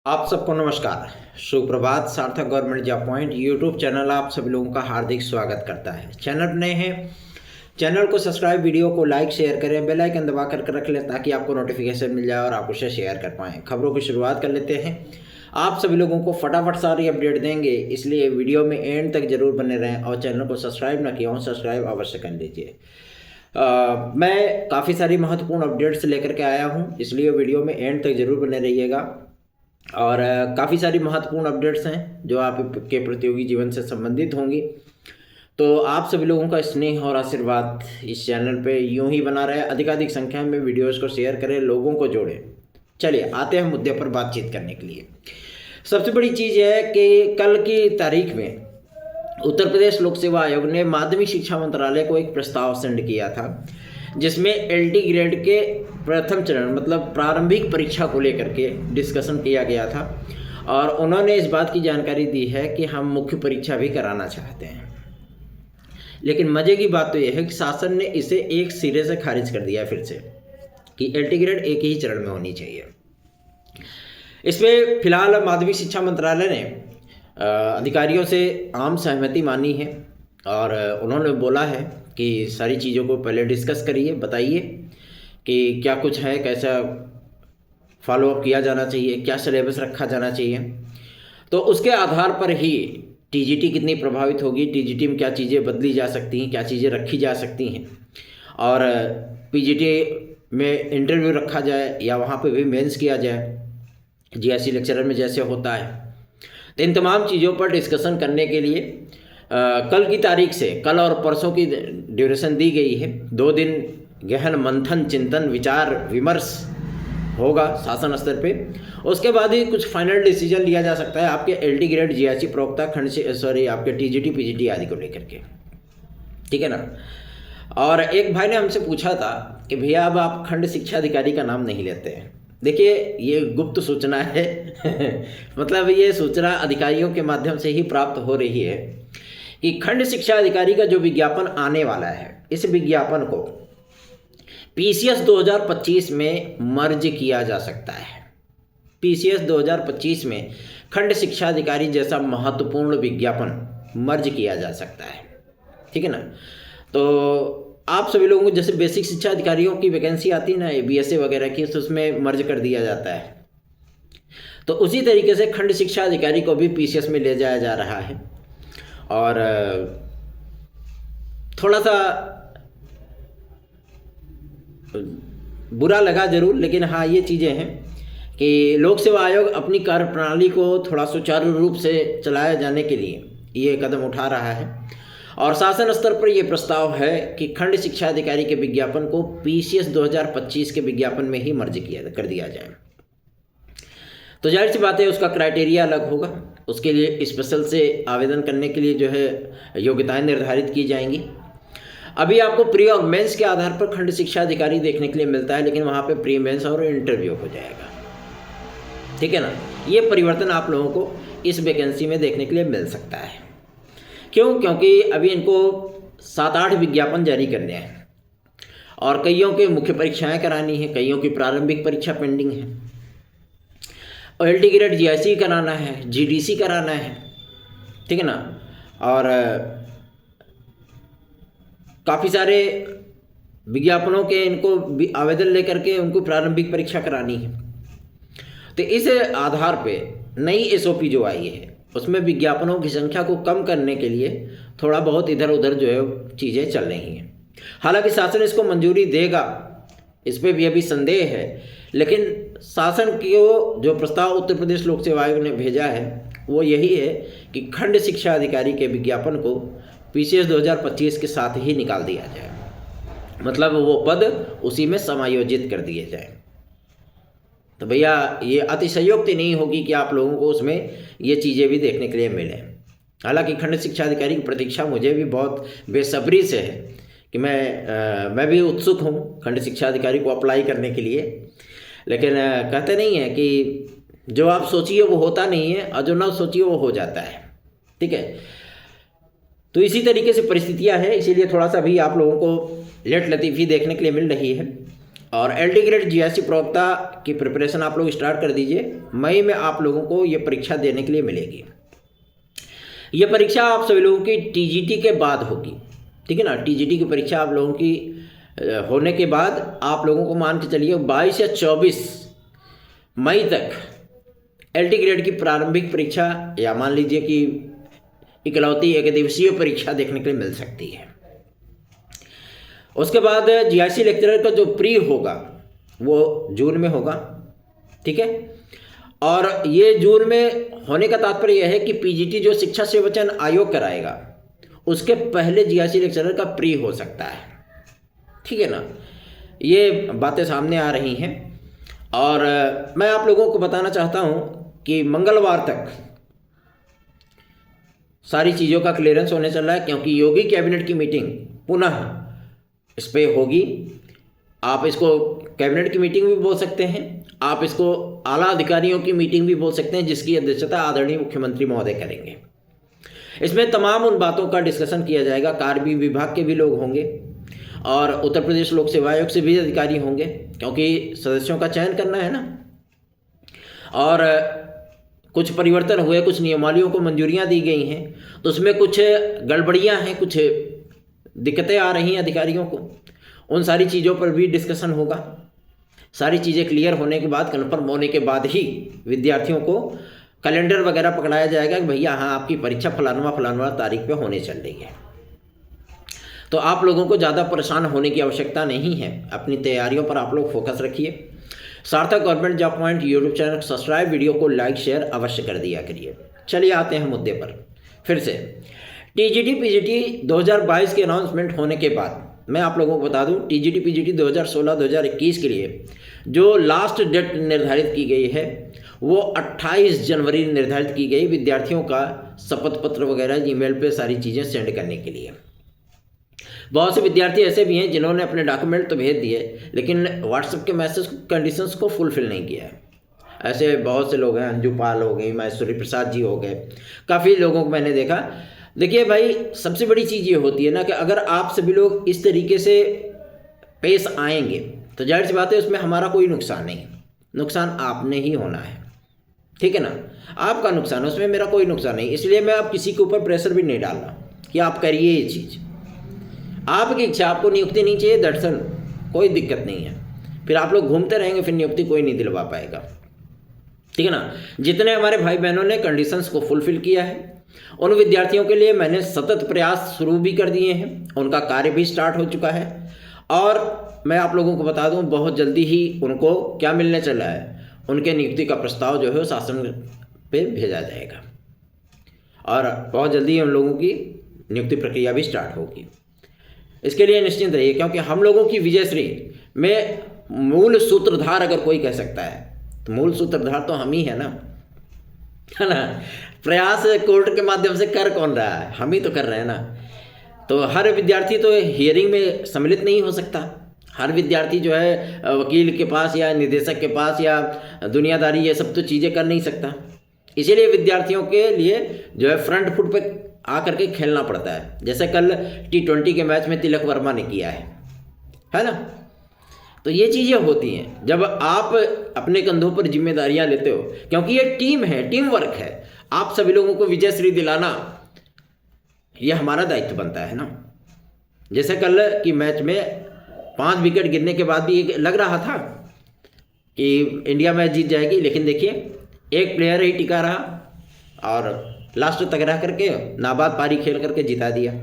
आप सबको नमस्कार, सुप्रभात। सार्थक government job point YouTube channel आप सभी लोगों का हार्दिक स्वागत करता है। चैनल पर नए हैं, चैनल को सब्सक्राइब, वीडियो को लाइक शेयर करें, बेल आइकन दबा कर रख लें ताकि आपको नोटिफिकेशन मिल जाए और आप उसे शेयर कर पाएँ। खबरों की शुरुआत कर लेते हैं। आप सभी लोगों को फटाफट सारी अपडेट देंगे, इसलिए वीडियो में एंड तक जरूर बने रहें और चैनल को सब्सक्राइब ना किया हो सब्सक्राइब अवश्य कर लीजिए। मैं काफ़ी सारी महत्वपूर्ण अपडेट्स लेकर के आया हूँ, इसलिए वीडियो में एंड तक जरूर बने रहिएगा। और काफ़ी सारी महत्वपूर्ण अपडेट्स हैं जो आपके प्रतियोगी जीवन से संबंधित होंगी। तो आप सभी लोगों का स्नेह और आशीर्वाद इस चैनल पे यूं ही बना रहे। अधिकाधिक संख्या में वीडियोस को शेयर करें, लोगों को जोड़ें। चलिए आते हैं मुद्दे पर बातचीत करने के लिए। सबसे बड़ी चीज़ है कि कल की तारीख में उत्तर प्रदेश लोक सेवा आयोग ने माध्यमिक शिक्षा मंत्रालय को एक प्रस्ताव सेंड किया था, जिसमें एलटी ग्रेड के प्रथम चरण मतलब प्रारंभिक परीक्षा को लेकर के डिस्कशन किया गया था। और उन्होंने इस बात की जानकारी दी है कि हम मुख्य परीक्षा भी कराना चाहते हैं। लेकिन मज़े की बात तो यह है कि शासन ने इसे एक सिरे से खारिज कर दिया फिर से कि एलटी ग्रेड एक ही चरण में होनी चाहिए। इसमें फिलहाल माध्यमिक शिक्षा मंत्रालय ने अधिकारियों से आम सहमति मानी है और उन्होंने बोला है कि सारी चीज़ों को पहले डिस्कस करिए, बताइए कि क्या कुछ है, कैसा फॉलोअप किया जाना चाहिए, क्या सिलेबस रखा जाना चाहिए। तो उसके आधार पर ही टीजीटी कितनी प्रभावित होगी, टीजीटी में क्या चीज़ें बदली जा सकती हैं, क्या चीज़ें रखी जा सकती हैं, और पीजीटी में इंटरव्यू रखा जाए या वहाँ पे भी मेंस किया जाए जीएससी लेक्चरर में जैसे होता है। तो इन तमाम चीज़ों पर डिस्कशन करने के लिए कल की तारीख से, कल और परसों की ड्यूरेशन दी गई है। 2 दिन गहन मंथन, चिंतन, विचार विमर्श होगा शासन स्तर पे। उसके बाद ही कुछ फाइनल डिसीजन लिया जा सकता है आपके एलटी ग्रेड, जीएससी, प्रवक्ता खंड से आपके टीजीटी पीजीटी आदि को लेकर के, ठीक है ना। और एक भाई ने हमसे पूछा था कि भैया अब आप खंड शिक्षा अधिकारी का नाम नहीं लेते हैं। देखिए ये गुप्त सूचना है मतलब ये सूचना अधिकारियों के माध्यम से ही प्राप्त हो रही है कि खंड शिक्षा अधिकारी का जो विज्ञापन आने वाला है, इस विज्ञापन को पीसीएस 2025 में मर्ज किया जा सकता है। पीसीएस 2025 में खंड शिक्षा अधिकारी जैसा महत्वपूर्ण विज्ञापन मर्ज किया जा सकता है, ठीक है ना। तो आप सभी लोगों को जैसे बेसिक शिक्षा अधिकारियों की वैकेंसी आती है ना बीएसए वगैरह की, तो उसमें मर्ज कर दिया जाता है। तो उसी तरीके से खंड शिक्षा अधिकारी को भी पीसीएस में ले जाया जा रहा है। और थोड़ा सा बुरा लगा जरूर, लेकिन हाँ ये चीज़ें हैं कि लोक सेवा आयोग अपनी कार्यप्रणाली को थोड़ा सुचारू रूप से चलाए जाने के लिए ये कदम उठा रहा है। और शासन स्तर पर यह प्रस्ताव है कि खंड शिक्षा अधिकारी के विज्ञापन को पीसीएस 2025 के विज्ञापन में ही मर्ज कर दिया जाए। तो जाहिर सी बात है उसका क्राइटेरिया अलग होगा, उसके लिए स्पेशल से आवेदन करने के लिए जो है योग्यताएं निर्धारित की जाएंगी। अभी आपको प्री और मेंस के आधार पर खंड शिक्षा अधिकारी देखने के लिए मिलता है, लेकिन वहाँ पे प्री मेंस और इंटरव्यू हो जाएगा, ठीक है ना। ये परिवर्तन आप लोगों को इस वैकेंसी में देखने के लिए मिल सकता है। क्यों? क्योंकि अभी इनको 7-8 विज्ञापन जारी करने हैं और कईयों के मुख्य परीक्षाएं करानी है, कईयों की प्रारंभिक परीक्षा पेंडिंग है, और एलटी ग्रेड जीएससी कराना है, जीडीसी कराना है, ठीक है ना। और काफ़ी सारे विज्ञापनों के इनको आवेदन लेकर के उनको प्रारंभिक परीक्षा करानी है। तो इस आधार पे नई एसओपी जो आई है उसमें विज्ञापनों की संख्या को कम करने के लिए थोड़ा बहुत इधर उधर जो है चीज़ें चल रही हैं। हालांकि शासन इसको मंजूरी देगा, इस पर भी अभी संदेह है, लेकिन शासन को जो प्रस्ताव उत्तर प्रदेश लोक सेवा आयोग ने भेजा है वो यही है कि खंड शिक्षा अधिकारी के विज्ञापन को पीसीएस 2025 के साथ ही निकाल दिया जाए, मतलब वो पद उसी में समायोजित कर दिए जाए। तो भैया ये अतिशयोक्ति नहीं होगी कि आप लोगों को उसमें ये चीज़ें भी देखने के लिए मिलें। हालांकि खंड शिक्षा अधिकारी की प्रतीक्षा मुझे भी बहुत बेसब्री से है कि मैं भी उत्सुक हूँ खंड शिक्षा अधिकारी को अप्लाई करने के लिए, लेकिन कहते नहीं है कि जो आप सोचिए वो होता नहीं है और जो ना सोचिए वो हो जाता है, ठीक है। तो इसी तरीके से परिस्थितियाँ हैं, इसीलिए थोड़ा सा भी आप लोगों को लेट लतीफ़ी देखने के लिए मिल रही है। और LD ग्रेड GIC प्रवक्ता की प्रिपरेशन आप लोग स्टार्ट कर दीजिए। मई में आप लोगों को ये परीक्षा देने के लिए मिलेगी। ये परीक्षा आप सभी लोगों की TGT के बाद होगी, ठीक है ना। TGT की परीक्षा आप लोगों की होने के बाद आप लोगों को मान के चलिए 22 या 24 मई तक LD ग्रेड की प्रारंभिक परीक्षा या मान लीजिए कि इकलौती एक दिवसीय परीक्षा देखने के लिए मिल सकती है। उसके बाद GIC लेक्चरर का जो प्री होगा वो जून में होगा, ठीक है। और ये जून में होने का तात्पर्य यह है कि PGT जो शिक्षा सेवाचयन आयोग कराएगा उसके पहले GIC लेक्चरर का प्री हो सकता है, ठीक है ना। ये बातें सामने आ रही हैं और मैं आप लोगों को बताना चाहता हूं कि मंगलवार तक सारी चीज़ों का क्लियरेंस होने चल रहा है, क्योंकि योगी कैबिनेट की मीटिंग पुनः इस पर होगी। आप इसको कैबिनेट की मीटिंग भी बोल सकते हैं, आप इसको आला अधिकारियों की मीटिंग भी बोल सकते हैं, जिसकी अध्यक्षता आदरणीय मुख्यमंत्री महोदय करेंगे। इसमें तमाम उन बातों का डिस्कशन किया जाएगा। कार्य विभाग के भी लोग होंगे और उत्तर प्रदेश लोक सेवा आयोग से भी अधिकारी होंगे, क्योंकि सदस्यों का चयन करना है ना। और कुछ परिवर्तन हुए, कुछ नियमावलियों को मंजूरियां दी गई हैं, तो उसमें कुछ गड़बड़ियां हैं, कुछ दिक्कतें आ रही हैं अधिकारियों को। उन सारी चीज़ों पर भी डिस्कशन होगा। सारी चीज़ें क्लियर होने के बाद, कन्फर्म होने के बाद ही विद्यार्थियों को कैलेंडर वगैरह पकड़ाया जाएगा कि भैया हाँ आपकी परीक्षा फलानवा तारीख पे होने चल रही है। तो आप लोगों को ज़्यादा परेशान होने की आवश्यकता नहीं है। अपनी तैयारियों पर आप लोग फोकस रखिए। सार्थक government job point YouTube channel subscribe, video को लाइक शेयर अवश्य कर दिया करिए। चलिए आते हैं मुद्दे पर फिर से। TGT PGT 2022 के अनाउंसमेंट होने के बाद मैं आप लोगों को बता दूं, TGT PGT 2016-2021 के लिए जो लास्ट डेट निर्धारित की गई है वो 28 जनवरी निर्धारित की गई, विद्यार्थियों का शपथ पत्र वगैरह ईमेल पे सारी चीज़ें सेंड करने के लिए। बहुत से विद्यार्थी ऐसे भी हैं जिन्होंने अपने डॉक्यूमेंट तो भेज दिए लेकिन व्हाट्सएप के मैसेज कंडीशंस को फुलफिल नहीं किया है। ऐसे बहुत से लोग हैं, अंजू पाल हो गई, माहेश्वरी प्रसाद जी हो गए, काफ़ी लोगों को मैंने देखा। देखिए भाई, सबसे बड़ी चीज़ ये होती है ना कि अगर आप सभी लोग इस तरीके से पेश आएंगे तो जाहिर सी बात है उसमें हमारा कोई नुकसान नहीं, नुकसान आपने ही होना है, ठीक है ना। आपका नुकसान, उसमें मेरा कोई नुकसान नहीं। इसलिए मैं आप किसी के ऊपर प्रेशर भी नहीं डाल रहा कि आप करिए ये चीज़। आपकी इच्छा, आपको नियुक्ति नहीं चाहिए, दर्शन कोई दिक्कत नहीं है। फिर आप लोग घूमते रहेंगे, फिर नियुक्ति कोई नहीं दिलवा पाएगा, ठीक है ना। जितने हमारे भाई बहनों ने कंडीशंस को फुलफिल किया है उन विद्यार्थियों के लिए मैंने सतत प्रयास शुरू भी कर दिए हैं, उनका कार्य भी स्टार्ट हो चुका है। और मैं आप लोगों को बता दूं, बहुत जल्दी ही उनको क्या मिलने चला है, उनके नियुक्ति का प्रस्ताव जो है शासन पे भेजा जाएगा और बहुत जल्दी उन लोगों की नियुक्ति प्रक्रिया भी स्टार्ट होगी। इसके लिए निश्चिंत रहिए, क्योंकि हम लोगों की विजयश्री में मूल सूत्रधार अगर कोई कह सकता है तो मूल सूत्रधार तो हम ही है ना। प्रयास कोर्ट के माध्यम से कर कौन रहा है, हम ही तो कर रहे हैं ना। तो हर विद्यार्थी तो हियरिंग में सम्मिलित नहीं हो सकता। हर विद्यार्थी जो है वकील के पास या निदेशक के पास या दुनियादारी ये सब तो चीज़ें कर नहीं सकता। इसीलिए विद्यार्थियों के लिए जो है फ्रंट फुट पे आकर के खेलना पड़ता है। जैसे कल T20 के मैच में तिलक वर्मा ने किया है ना। तो ये चीज़ें होती हैं जब आप अपने कंधों पर जिम्मेदारियां लेते हो, क्योंकि ये टीम है, टीम वर्क है। आप सभी लोगों को विजयश्री दिलाना ये हमारा दायित्व बनता है ना। जैसे कल की मैच में 5 विकेट गिरने के बाद भी लग रहा था कि इंडिया मैच जीत जाएगी, लेकिन देखिए एक प्लेयर ही टिका रहा और लास्ट तक रह करके नाबाद पारी खेल करके जिता दिया।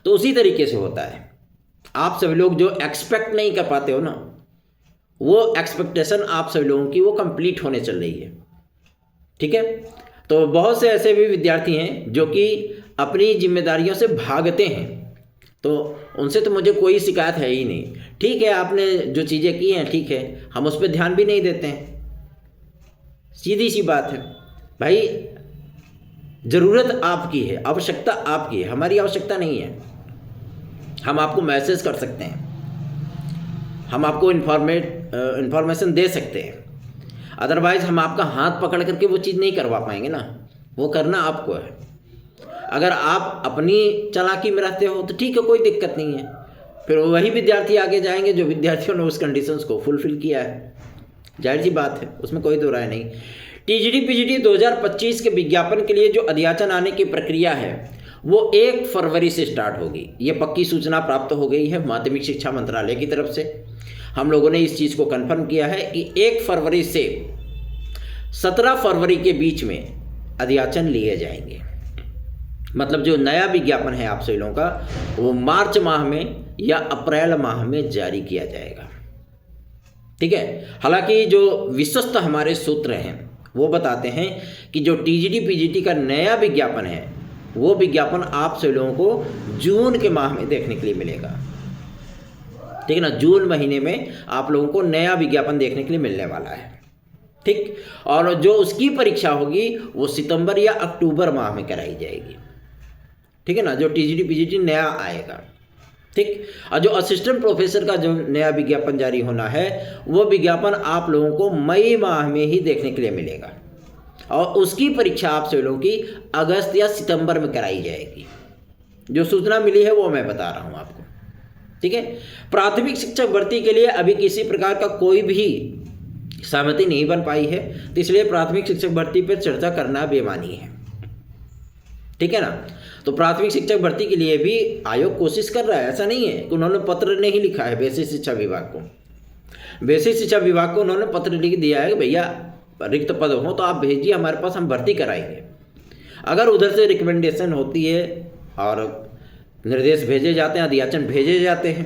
तो उसी तरीके से होता है। आप सभी लोग जो एक्सपेक्ट नहीं कर पाते हो ना, वो एक्सपेक्टेशन आप सभी लोगों की वो कंप्लीट होने चल रही है, ठीक है। तो बहुत से ऐसे भी विद्यार्थी हैं जो कि अपनी जिम्मेदारियों से भागते हैं, तो उनसे तो मुझे कोई शिकायत है ही नहीं। ठीक है, आपने जो चीज़ें की हैं ठीक है, हम उस पर ध्यान भी नहीं देते हैं, सीधी सी बात है भाई। ज़रूरत आपकी है, आवश्यकता आपकी है, हमारी आवश्यकता नहीं है। हम आपको मैसेज कर सकते हैं, हम आपको इन्फॉर्मेशन दे सकते हैं, अदरवाइज़ हम आपका हाथ पकड़ करके वो चीज़ नहीं करवा पाएंगे ना। वो करना आपको है। अगर आप अपनी चालाकी में रहते हो तो ठीक है, कोई दिक्कत नहीं है, फिर वही विद्यार्थी आगे जाएंगे जो विद्यार्थियों ने उस कंडीशंस को फुलफिल किया है। जाहिर सी बात है, उसमें कोई दो राय नहीं। टीजीटी पीजीटी 2025 के विज्ञापन के लिए जो अध्याचन आने की प्रक्रिया है वो 1 फरवरी से स्टार्ट होगी। ये पक्की सूचना प्राप्त हो गई है माध्यमिक शिक्षा मंत्रालय की तरफ से। हम लोगों ने इस चीज़ को कंफर्म किया है कि 1 फरवरी से 17 फरवरी के बीच में अध्याचन लिए जाएंगे। मतलब जो नया विज्ञापन है आप सभी लोगों का वो मार्च माह में या अप्रैल माह में जारी किया जाएगा। ठीक है। हालांकि जो विश्वस्त हमारे सूत्र हैं वो बताते हैं कि जो टीजीटी पीजीटी का नया विज्ञापन है वो विज्ञापन आप सभी लोगों को जून के माह में देखने के लिए मिलेगा। ठीक है ना, जून महीने में आप लोगों को नया विज्ञापन देखने के लिए मिलने वाला है। ठीक। और जो उसकी परीक्षा होगी वो सितंबर या अक्टूबर माह में कराई जाएगी। ठीक है ना, जो टीजीटी पीजीटी नया आएगा। ठीक। और जो असिस्टेंट प्रोफेसर का जो नया विज्ञापन जारी होना है वो विज्ञापन आप लोगों को मई माह में ही देखने के लिए मिलेगा और उसकी परीक्षा आप सभी लोगों की अगस्त या सितंबर में कराई जाएगी। जो सूचना मिली है वो मैं बता रहा हूँ आपको। ठीक है। प्राथमिक शिक्षक भर्ती के लिए अभी किसी प्रकार का कोई भी सहमति नहीं बन पाई है, तो इसलिए प्राथमिक शिक्षक भर्ती पर चर्चा करना बेमानी है। ठीक है ना। तो प्राथमिक शिक्षक भर्ती के लिए भी आयोग कोशिश कर रहा है। ऐसा नहीं है कि उन्होंने पत्र नहीं लिखा है बेसिक शिक्षा विभाग को। बेसिक शिक्षा विभाग को उन्होंने पत्र लिख दिया है कि भैया रिक्त पद हो तो आप भेजिए हमारे पास, हम भर्ती कराएंगे। अगर उधर से रिकमेंडेशन होती है और निर्देश भेजे जाते हैं, अध्याचन भेजे जाते हैं,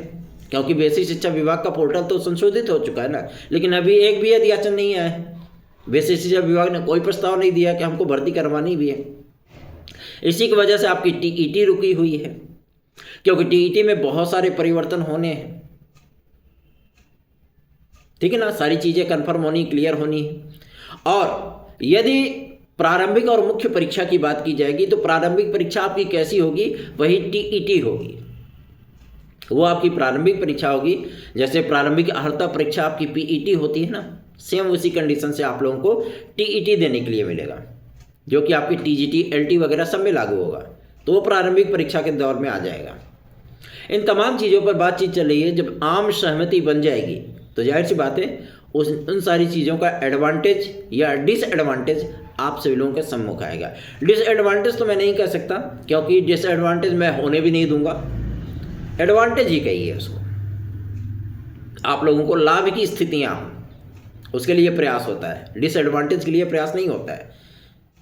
क्योंकि बेसिक शिक्षा विभाग का पोर्टल तो संशोधित हो चुका है ना, लेकिन अभी एक भी अध्याचन नहीं आया है। बेसिक शिक्षा विभाग ने कोई प्रस्ताव नहीं दिया कि हमको भर्ती करवानी भी है। इसी की वजह से आपकी टीईटी रुकी हुई है, क्योंकि टीईटी में बहुत सारे परिवर्तन होने हैं। ठीक है ना, सारी चीज़ें कंफर्म होनी, क्लियर होनी है। और यदि प्रारंभिक और मुख्य परीक्षा की बात की जाएगी तो प्रारंभिक परीक्षा आपकी कैसी होगी, वही टीईटी होगी। वो आपकी प्रारंभिक परीक्षा होगी। जैसे प्रारंभिक अर्हता परीक्षा आपकी पीईटी होती है ना, सेम उसी कंडीशन से आप लोगों को टीईटी देने के लिए मिलेगा, जो कि आपकी टीजीटी एलटी वगैरह सब में लागू होगा। तो वो प्रारंभिक परीक्षा के दौर में आ जाएगा। इन तमाम चीज़ों पर बातचीत चल रही है। जब आम सहमति बन जाएगी तो जाहिर सी बात है उन सारी चीज़ों का एडवांटेज या डिसएडवांटेज आप सभी लोगों के सम्मुख आएगा। डिसएडवांटेज तो मैं नहीं कह सकता, क्योंकि डिसएडवांटेज मैं होने भी नहीं दूंगा। एडवांटेज ही कहिए उसको। आप लोगों को लाभ की स्थितियाँ हों उसके लिए प्रयास होता है, डिसएडवांटेज के लिए प्रयास नहीं होता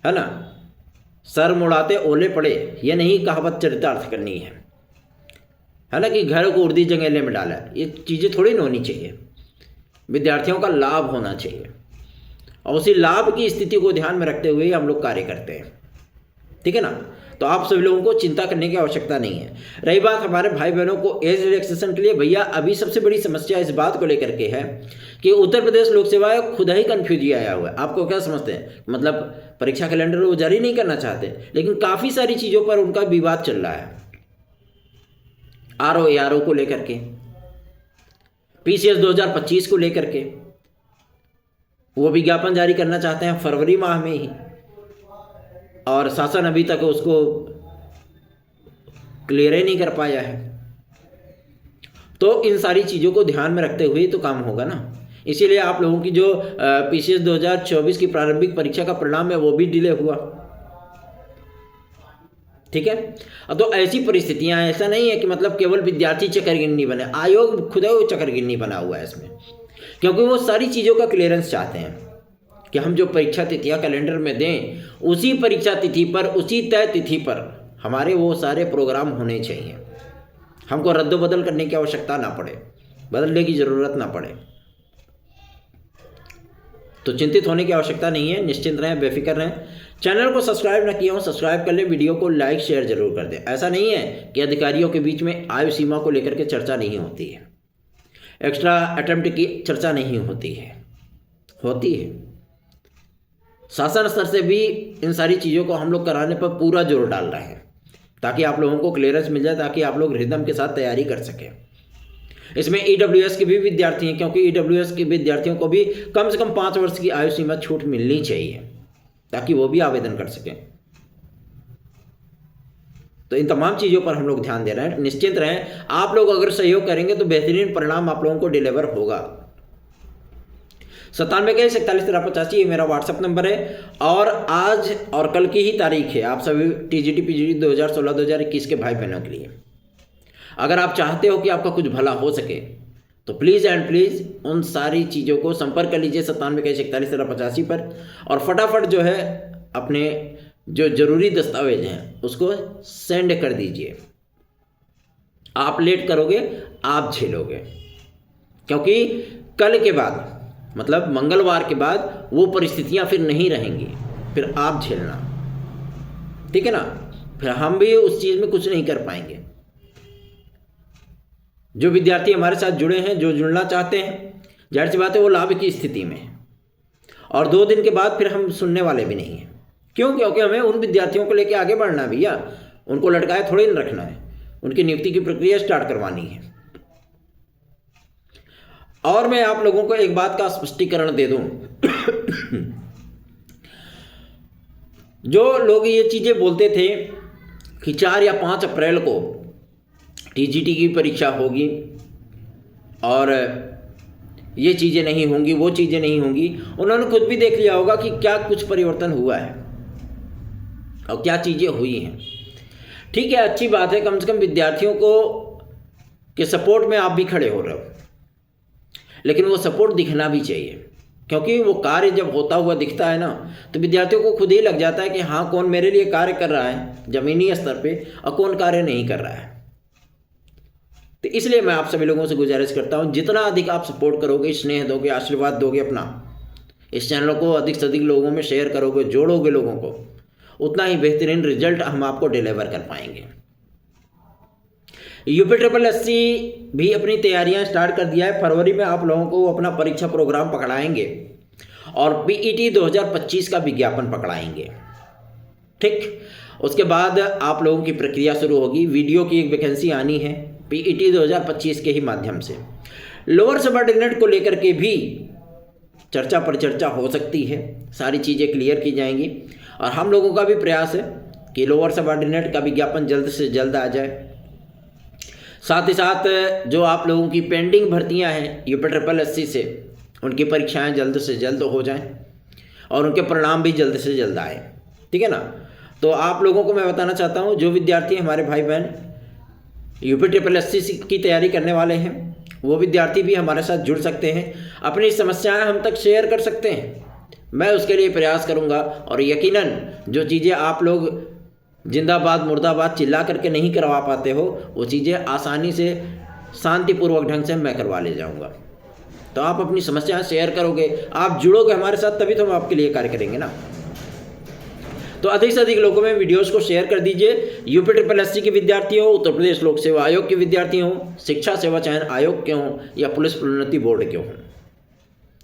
है ना। सर मुड़ाते ओले पड़े, ये नहीं कहावत चरितार्थ करनी है ना, कि घर को उर्दी जंगेले में डाला। ये चीज़ें थोड़ी ना होनी चाहिए। विद्यार्थियों का लाभ होना चाहिए और उसी लाभ की स्थिति को ध्यान में रखते हुए हम लोग कार्य करते हैं। ठीक है ना। तो आप सभी लोगों को चिंता करने की आवश्यकता नहीं है। रही बात हमारे भाई बहनों को एज रिलैक्सेशन के लिए, भैया अभी सबसे बड़ी समस्या इस बात को लेकर के है कि उत्तर प्रदेश लोक सेवा आयोग खुद ही कन्फ्यूज आया हुआ है। आपको क्या समझते हैं, मतलब परीक्षा कैलेंडर वो जारी नहीं करना चाहते, लेकिन काफ़ी सारी चीज़ों पर उनका विवाद चल रहा है। आरओ एआरओ को लेकर के, पीसीएस 2025 को लेकर के वो विज्ञापन जारी करना चाहते हैं फरवरी माह में ही, और शासन अभी तक उसको क्लियर ही नहीं कर पाया है। तो इन सारी चीज़ों को ध्यान में रखते हुए तो काम होगा ना। इसीलिए आप लोगों की जो पीसीएस 2024 की प्रारंभिक परीक्षा का परिणाम है वो भी डिले हुआ। ठीक है। तो ऐसी परिस्थितियां, ऐसा नहीं है कि मतलब केवल विद्यार्थी चकरगिन्नी बने, आयोग खुद चकरगिन्नी बना हुआ है इसमें, क्योंकि वो सारी चीज़ों का क्लियरेंस चाहते हैं कि हम जो परीक्षा तिथियां कैलेंडर में दें उसी परीक्षा तिथि पर, उसी तय तिथि पर हमारे वो सारे प्रोग्राम होने चाहिए। हमको रद्द-बदल करने की आवश्यकता ना पड़े, बदलने की ज़रूरत ना पड़े। तो चिंतित होने की आवश्यकता नहीं है, निश्चिंत रहें, बेफिक्र रहें। चैनल को सब्सक्राइब ना किया हो सब्सक्राइब कर ले, वीडियो को लाइक शेयर जरूर कर दें। ऐसा नहीं है कि अधिकारियों के बीच में आयु सीमा को लेकर के चर्चा नहीं होती है, एक्स्ट्रा अटेम्प्ट की चर्चा नहीं होती है, होती है। शासन स्तर से भी इन सारी चीज़ों को हम लोग कराने पर पूरा जोर डाल रहे हैं ताकि आप लोगों को क्लियरेंस मिल जाए, ताकि आप लोग रिदम के साथ तैयारी कर सकें। इसमें ईडब्ल्यूएस के भी विद्यार्थी हैं, क्योंकि ईडब्ल्यूएस के विद्यार्थियों को भी कम से कम 5 वर्ष की आयु सीमा छूट मिलनी चाहिए ताकि वो भी आवेदन कर सकें। तो इन तमाम चीज़ों पर हम लोग ध्यान दे रहे हैं। निश्चिंत रहें, आप लोग अगर सहयोग करेंगे तो बेहतरीन परिणाम आप लोगों को डिलीवर होगा। 9721411385 ये मेरा व्हाट्सअप नंबर है। और आज और कल की ही तारीख है आप सभी टीजीटी पीजीटी 2016-2021 के भाई बहनों के लिए। अगर आप चाहते हो कि आपका कुछ भला हो सके तो प्लीज़ एंड प्लीज़ उन सारी चीज़ों को संपर्क कर लीजिए 9721411385 पर, और फटाफट जो है अपने जो ज़रूरी दस्तावेज हैं उसको सेंड कर दीजिए। आप लेट करोगे आप झेलोगे, क्योंकि कल के बाद मतलब मंगलवार के बाद वो परिस्थितियां फिर नहीं रहेंगी, फिर आप झेलना, ठीक है ना। फिर हम भी उस चीज़ में कुछ नहीं कर पाएंगे। जो विद्यार्थी हमारे साथ जुड़े हैं, जो जुड़ना चाहते हैं, जाहिर सी बात है वो लाभ की स्थिति में है, और 2 दिन के बाद फिर हम सुनने वाले भी नहीं हैं। क्यों? क्योंकि हमें उन विद्यार्थियों को लेकर आगे बढ़ना है भैया, उनको लटकाए थोड़े न रखना है, उनकी नियुक्ति की प्रक्रिया स्टार्ट करवानी है। और मैं आप लोगों को एक बात का स्पष्टीकरण दे दूं, जो लोग ये चीज़ें बोलते थे कि 4 या 5 अप्रैल को टीजीटी की परीक्षा होगी और ये चीज़ें नहीं होंगी, वो चीज़ें नहीं होंगी, उन्होंने खुद भी देख लिया होगा कि क्या कुछ परिवर्तन हुआ है और क्या चीज़ें हुई हैं। ठीक है, अच्छी बात है, कम से कम विद्यार्थियों को के सपोर्ट में आप भी खड़े हो रहे हो, लेकिन वो सपोर्ट दिखना भी चाहिए, क्योंकि वो कार्य जब होता हुआ दिखता है ना तो विद्यार्थियों को खुद ही लग जाता है कि हाँ, कौन मेरे लिए कार्य कर रहा है ज़मीनी स्तर पे और कौन कार्य नहीं कर रहा है। तो इसलिए मैं आप सभी लोगों से गुजारिश करता हूँ, जितना अधिक आप सपोर्ट करोगे, स्नेह दोगे, आशीर्वाद दोगे अपना, इस चैनल को अधिक से अधिक लोगों में शेयर करोगे, जोड़ोगे लोगों को, उतना ही बेहतरीन रिजल्ट हम आपको डिलीवर कर पाएंगे। UPSSC भी अपनी तैयारियां स्टार्ट कर दिया है। फरवरी में आप लोगों को अपना परीक्षा प्रोग्राम पकड़ाएंगे और PET 2025 का विज्ञापन पकड़ाएंगे। ठीक, उसके बाद आप लोगों की प्रक्रिया शुरू होगी। वीडियो की एक वैकेंसी आनी है PET 2025 के ही माध्यम से। लोअर सबऑर्डिनेट को लेकर के भी चर्चा परिचर्चा हो सकती है, सारी चीज़ें क्लियर की जाएंगी, और हम लोगों का भी प्रयास है कि लोअर सबऑर्डिनेट का विज्ञापन जल्द से जल्द आ जाए। साथ ही साथ जो आप लोगों की पेंडिंग भर्तियां हैं UPSSC से, उनकी परीक्षाएं जल्द से जल्द हो जाएं और उनके परिणाम भी जल्द से जल्द आए, ठीक है ना। तो आप लोगों को मैं बताना चाहता हूं, जो विद्यार्थी हमारे भाई बहन UPSSC की तैयारी करने वाले हैं, वो विद्यार्थी भी हमारे साथ जुड़ सकते हैं, अपनी समस्याएं हम तक शेयर कर सकते हैं। मैं उसके लिए प्रयास करूंगा, और यकीनन जो चीज़ें आप लोग जिंदाबाद मुर्दाबाद चिल्ला करके नहीं करवा पाते हो, वो चीज़ें आसानी से शांतिपूर्वक ढंग से मैं करवा ले जाऊंगा। तो आप अपनी समस्याएं शेयर करोगे, आप जुड़ोगे हमारे साथ, तभी तो हम आपके लिए कार्य करेंगे ना। तो अधिक से अधिक लोगों में वीडियोस को शेयर कर दीजिए। UPSSC के विद्यार्थी हो, उत्तर प्रदेश लोक सेवा आयोग के विद्यार्थी हो, शिक्षा सेवा चयन आयोग के हों, या पुलिस प्रोन्नति बोर्ड के हों,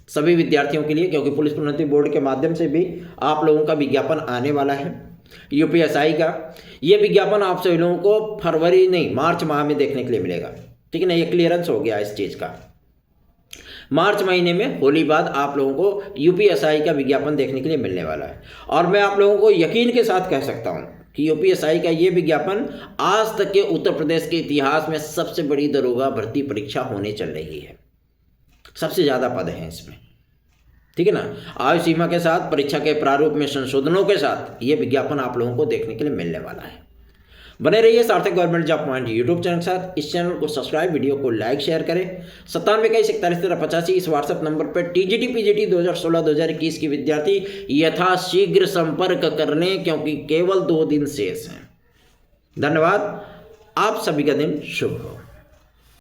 सभी विद्यार्थियों के लिए, क्योंकि पुलिस प्रोन्नति बोर्ड के माध्यम से भी आप लोगों का विज्ञापन आने वाला है। UPSI का ये विज्ञापन आप सभी लोगों को फरवरी नहीं मार्च माह में देखने के लिए मिलेगा, ठीक है ना। ये क्लियरेंस हो गया इस चीज़ का। मार्च महीने में होली बाद आप लोगों को UPSI का विज्ञापन देखने के लिए मिलने वाला है, और मैं आप लोगों को यकीन के साथ कह सकता हूं कि UPSI का ये विज्ञापन आज तक के उत्तर प्रदेश के इतिहास में सबसे बड़ी दरोगा भर्ती परीक्षा होने चल रही है। सबसे ज़्यादा पद हैं इसमें, ठीक है ना। आयु सीमा के साथ, परीक्षा के प्रारूप में संशोधनों के साथ ये विज्ञापन आप लोगों को देखने के लिए मिलने वाला है। बने रहिए सार्थक government job point YouTube channel के साथ। इस चैनल को सब्सक्राइब, वीडियो को लाइक शेयर करें। 9721411385 इस व्हाट्सएप नंबर पर TGT PGT 2016-2021 की विद्यार्थी यथाशीघ्र संपर्क कर लें, क्योंकि केवल 2 दिन शेष हैं। धन्यवाद, आप सभी का दिन शुभ हो।